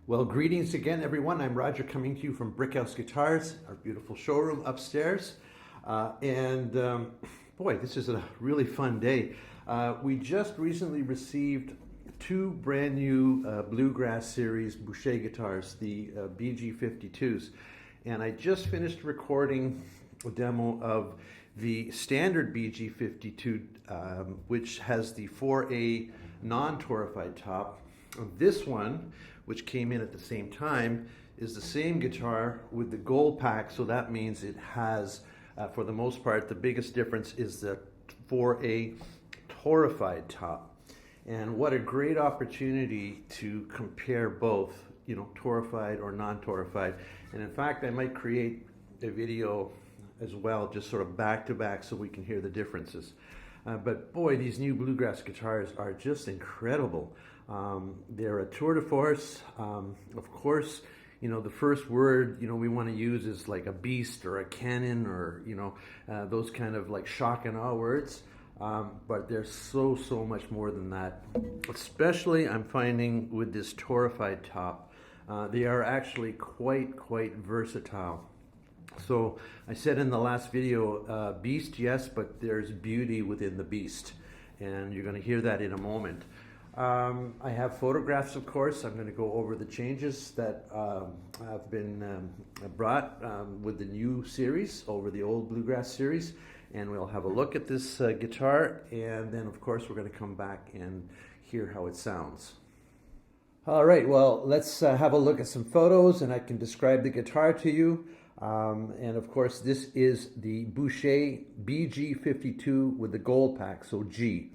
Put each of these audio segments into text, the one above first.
Well, greetings again, everyone. I'm Roger coming to you from Brickhouse Guitars, our beautiful showroom upstairs. Boy, this is a really fun day. We just recently received two brand new Bluegrass Series Boucher guitars, the BG52s. And I just finished recording a demo of the standard BG52, which has the 4A non-torrefied top. This one, which came in at the same time, is the same guitar with the gold pack, so that means it has, for the most part, the biggest difference is the 4A torrefied top. And what a great opportunity to compare both, torrefied or non-torrefied. And in fact, I might create a video as well, just sort of back to back, so we can hear the differences. But boy, these new Bluegrass guitars are just incredible. They're a tour de force. Of course, the first word, we want to use is like a beast or a cannon or, those kind of like shock and awe words. But there's so much more than that. Especially I'm finding with this torrefied top, they are actually quite versatile. So I said in the last video, beast, yes, but there's beauty within the beast. And you're going to hear that in a moment. I have photographs, of course. I'm going to go over the changes that have been brought with the new series over the old Bluegrass series. And we'll have a look at this guitar. And then, of course, we're going to come back and hear how it sounds. All right, well, let's have a look at some photos and I can describe the guitar to you. And of course, this is the Boucher BG52 with the gold pack, so G.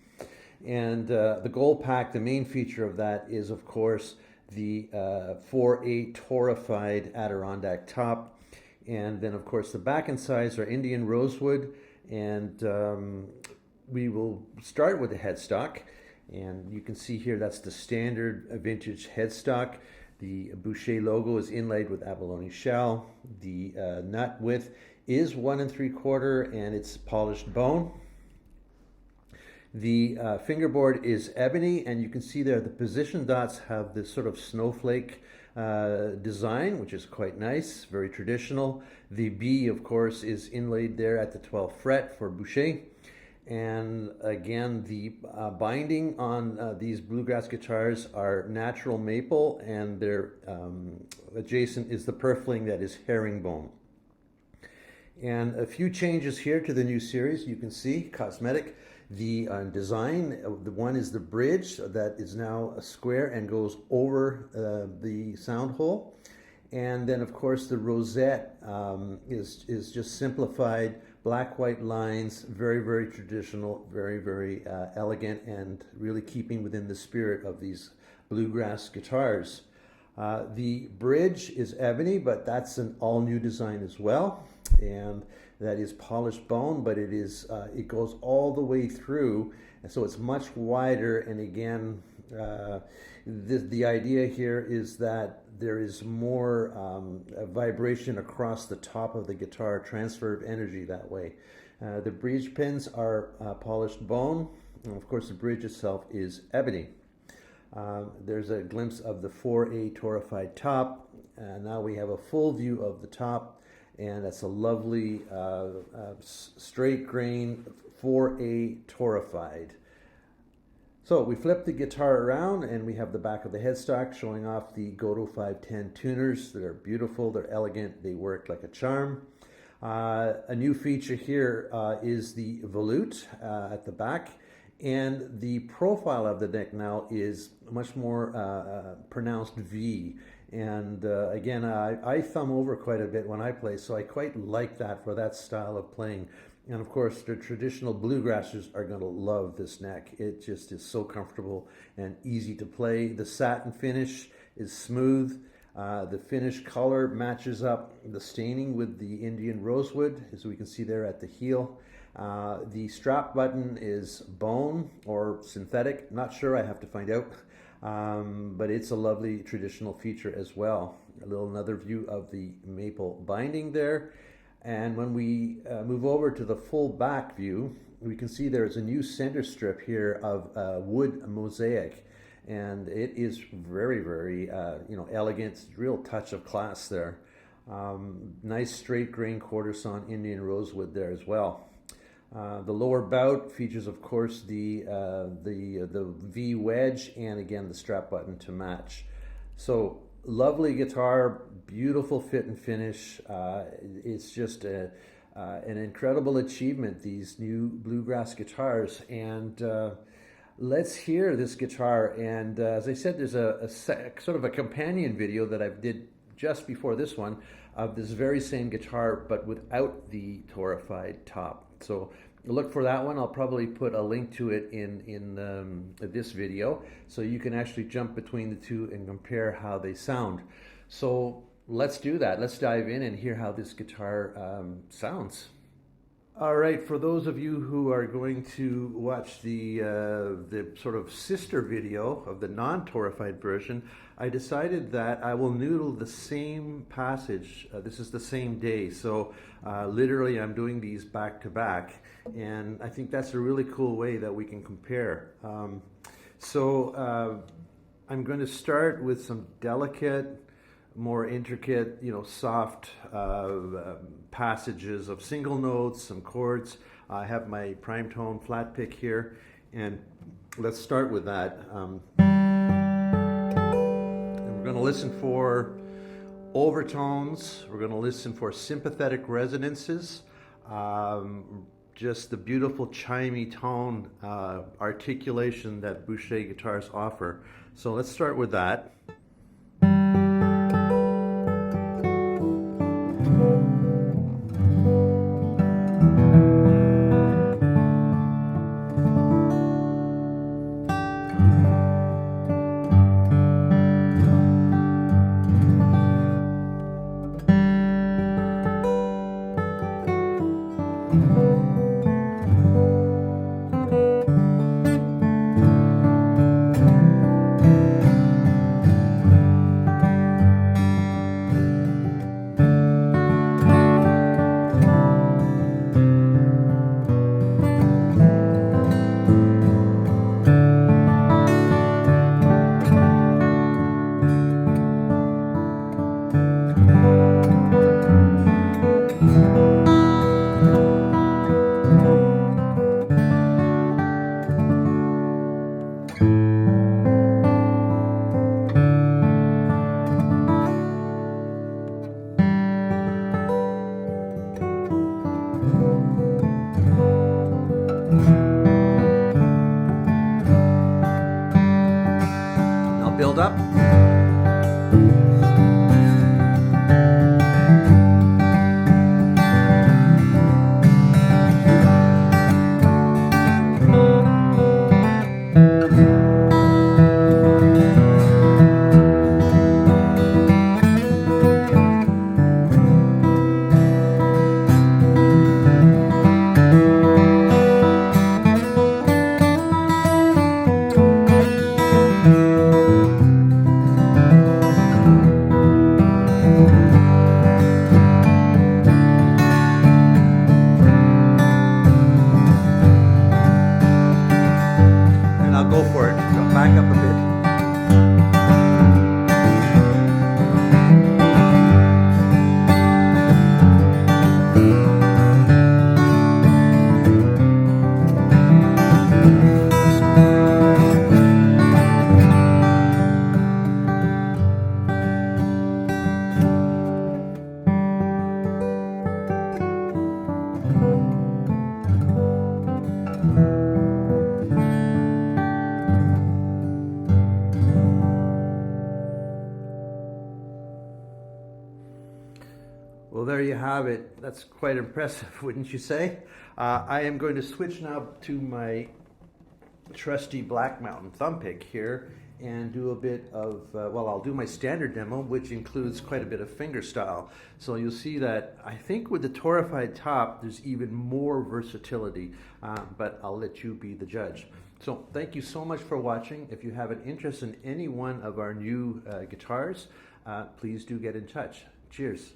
And the gold pack, the main feature of that is, of course, the 4A torrefied Adirondack top. And then, of course, the back and sides are Indian rosewood. And we will start with the headstock. And you can see here that's the standard vintage headstock. The Boucher logo is inlaid with abalone shell. The nut width is 1 3/4 and it's polished bone. The fingerboard is ebony, and you can see there the position dots have this sort of snowflake design, which is quite nice, very traditional. The B, of course, is inlaid there at the 12th fret for Boucher. And again, the binding on these Bluegrass guitars are natural maple, and their adjacent is the purfling that is herringbone. And a few changes here to the new series. You can see cosmetic. The design, the one is the bridge that is now a square and goes over the sound hole. And then, of course, the rosette is just simplified, black-white lines, very traditional, very elegant, and really keeping within the spirit of these Bluegrass guitars. The bridge is ebony, but that's an all-new design as well. And that is polished bone, but it goes all the way through, and so it's much wider. And again, the idea here is that there is more vibration across the top of the guitar, transfer of energy that way. The bridge pins are polished bone, and of course the bridge itself is ebony. There's a glimpse of the 4A torrefied top, and now we have a full view of the top. And that's a lovely straight grain 4A torrefied. So we flip the guitar around and we have the back of the headstock showing off the Goto 510 tuners. They're beautiful, they're elegant, they work like a charm. A new feature here is the volute at the back. And the profile of the neck now is much more pronounced V. And again, I thumb over quite a bit when I play, so I quite like that for that style of playing. And of course, the traditional bluegrassers are going to love this neck. It just is so comfortable and easy to play. The satin finish is smooth. The finish color matches up the staining with the Indian rosewood, as we can see there at the heel. The strap button is bone or synthetic. Not sure, I have to find out. But it's a lovely traditional feature as well. Another view of the maple binding there. And when we move over to the full back view, we can see there's a new center strip here of wood mosaic. and it is very, very, elegant, real touch of class there. Nice straight grain quarter sawn Indian rosewood there as well. The lower bout features, of course, the V wedge and again the strap button to match. So lovely guitar, beautiful fit and finish. It's just an incredible achievement, these new bluegrass guitars. And let's hear this guitar. And as I said, there's a sort of a companion video that I did just before this one of this very same guitar, but without the torrefied top. So look for that one. I'll probably put a link to it in this video, so you can actually jump between the two and compare how they sound. So let's do that. Let's dive in and hear how this guitar sounds. All right, for those of you who are going to watch the sort of sister video of the non-torrefied version, I decided that I will noodle the same passage. This is the same day, so literally I'm doing these back to back, and I think that's a really cool way that we can compare. I'm going to start with some delicate, more intricate, soft passages of single notes, some chords. I have my prime tone flat pick here, and let's start with that. And we're going to listen for overtones. We're going to listen for sympathetic resonances, just the beautiful chimey tone articulation that Boucher guitars offer. So let's start with that. Build up. Go for it. Go back up a bit. Well, there you have it. That's quite impressive, wouldn't you say? I am going to switch now to my trusty Black Mountain thumb pick here and do a bit of, I'll do my standard demo, which includes quite a bit of fingerstyle. So you'll see that I think with the torrefied top, there's even more versatility, but I'll let you be the judge. So thank you so much for watching. If you have an interest in any one of our new guitars, please do get in touch. Cheers.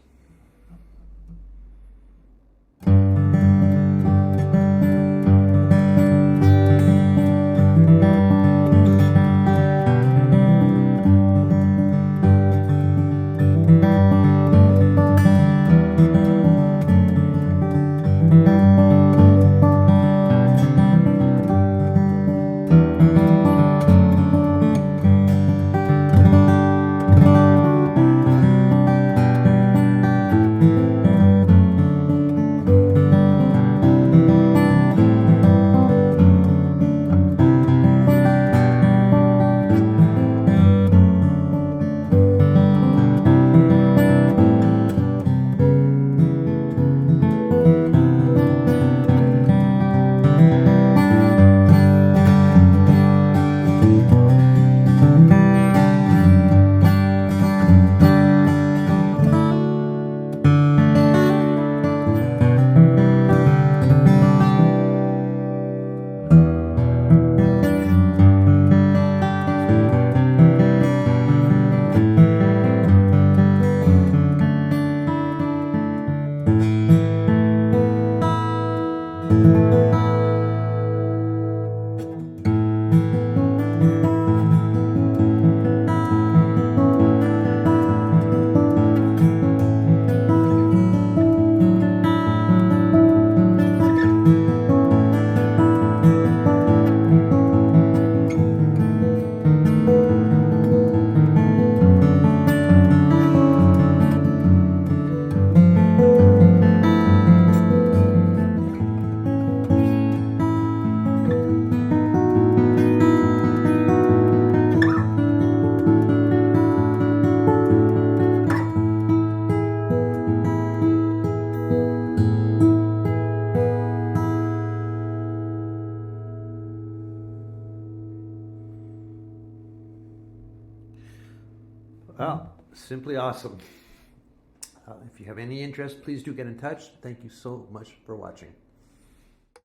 Simply awesome. If you have any interest, please do get in touch. Thank you so much for watching.